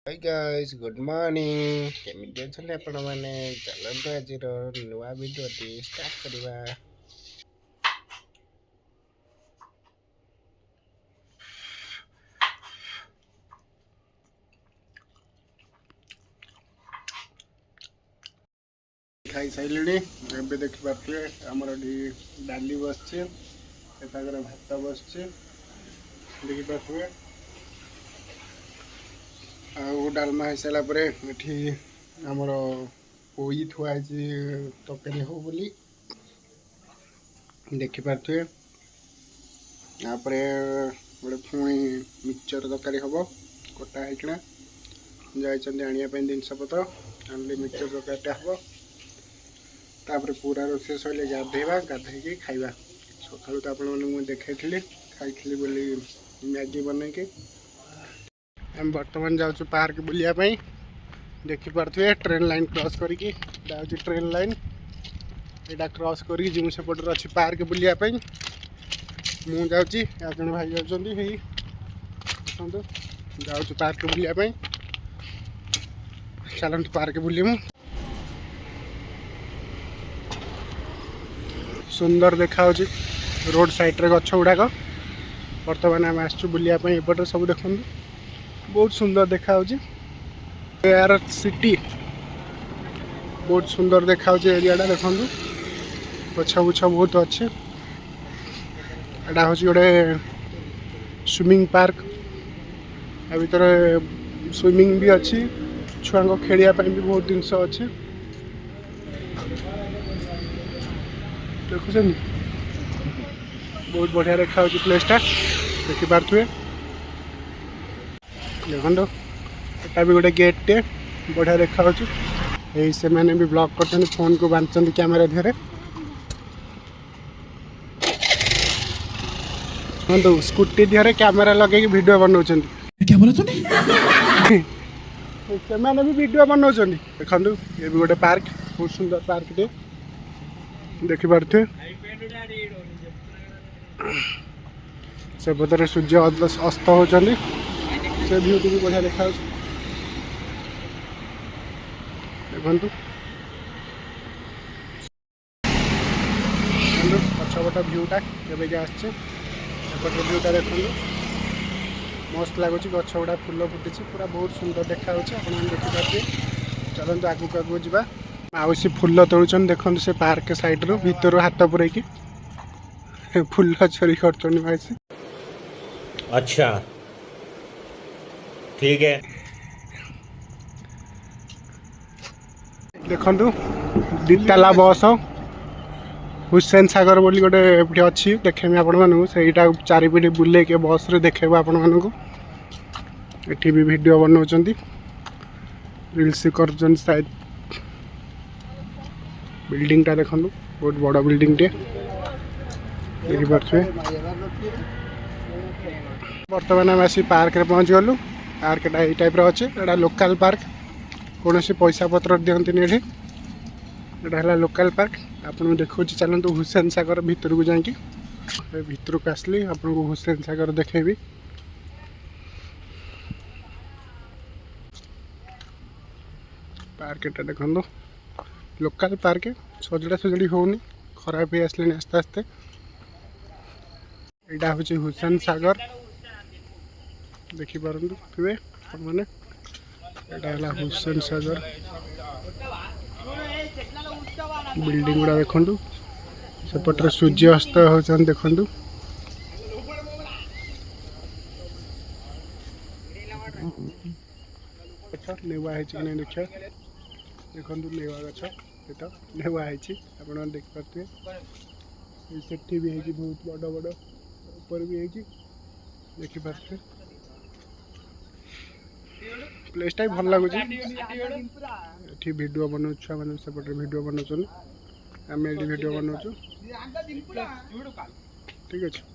Hi guys good morning केमिति अछले आपण माने चलंतु आजिरो नुवा वीडियो टी स्टार्ट करबा। खाई साइलेनी एबे देखि पापे हमर डी डाली बसছে एतागर भात बसছে देखि पापे आ डालमा हिसाला परे एठी हमर पोई थुआ जे तकरी हो बोली देखि पाथुए गोटे पुणी मिक्सचर तरकारी हम कटा होना जाइए आने जिनस पत्र आनली मिक्सचर तरकारी हम तापर पूरा रोषे सर गाधेवा गाधे खाइबा सकालू तो आपने देखी खाई बोली मैगी बनईकि आम बर्तमान जाऊँ पार्क बुलायापी देखिपे ट्रेन लाइन क्रॉस करके ट्रेन लाइन यहाँ क्रॉस कर जो सेपटर अच्छी पार्क बुलायापी मुझे जन भाई जाऊँ जाऊँ पार्क बुलायापी चलते पार्क बुलमु सुंदर देखा रोड साइड रे गछ गुड़ाक बर्तमान आम आसु बुलायापी एपटे सब देखते बहुत सुंदर देखा यार सिटी बहुत सुंदर देखा एरिया देखु गछ गुछ बहुत अच्छे यहाँ हूँ गोटे स्विमिंग पार्क आ भर स्विमिंग भी अच्छी छुआ को खेलने भी बहुत जिनस अच्छे देखुं बहुत बढ़िया देखा प्लेसटा देखिपे देखो यहाँ भी गोटे गेट टे बढ़िया देखा से मैंने भी ब्लॉक कर फोन को बांधते कैमेरा धीरे देखो स्कूटी धीरे कैमेरा लगे वीडियो बनाऊँ क्या बोला तूने से मैंने भी वीडियो बनाऊँ देखो ये भी गोटे पार्क बहुत सुंदर पार्क टे देखिपे से पदर सूर्य अस्त होती से व्यू भी बढ़िया देखा देखु पछपट भ्यूटा के आसपट भ्यूटा देखो मस्त लगुच गछ गुड़ा फूल फुटी पूरा बहुत सुंदर देखा देखिपे चलते आगू आगू जा आउसी फूल तोड़ुन देखते से पार्क साइड रू भीतर हाथ पुरैकी फूल चोरी कर भाई। अच्छा ठीक है देखु दिताला बस हुसैन सागर बोली गोटे अच्छी देखेमी आपण मानू से चारिपिटी बुले के बस रे देखेबा आपण मानू एठी भी वीडियो बनाउछंती रील्स करछन शायद बिल्डिंग टा देखंदु बहुत बड़ा बिल्डिंग टे देखि पाछे वर्तमान आम आसी पार्क रे पहुँच गलु पार्क टा टाइप अच्छे एटा लोकल पार्क कौन से पैसा पत्र दिखती ये है लोकल पार्क आपको देखा चलते हुसैन सागर भितर को जाकि भितर को आसली आपको हुसैन सागर देखेबी पार्क टा देखो लोकल पार्क सजड़ा सजड़ी होनी खराब ही आसले आस्ते आस्ते यहाँ हूँ हुसैन सागर देखिपे मैंने यहाँ है हुसैन सागर बिल्डिंग गुड़ा देखु सेपटे सूर्य अस्त होती देखु नेवा है देखिए देखो नेवा गछ ये नेवा है आप देखिपे सेठी भी है बहुत बड़ बड़ ऊपर भी है देखिपे प्लेसटा भल लगुच ये वीडियो बनाऊ छुआ मैंने सेपटे वीडियो बनाऊँ आम ये वीडियो बनाऊँ ठीक अच्छे।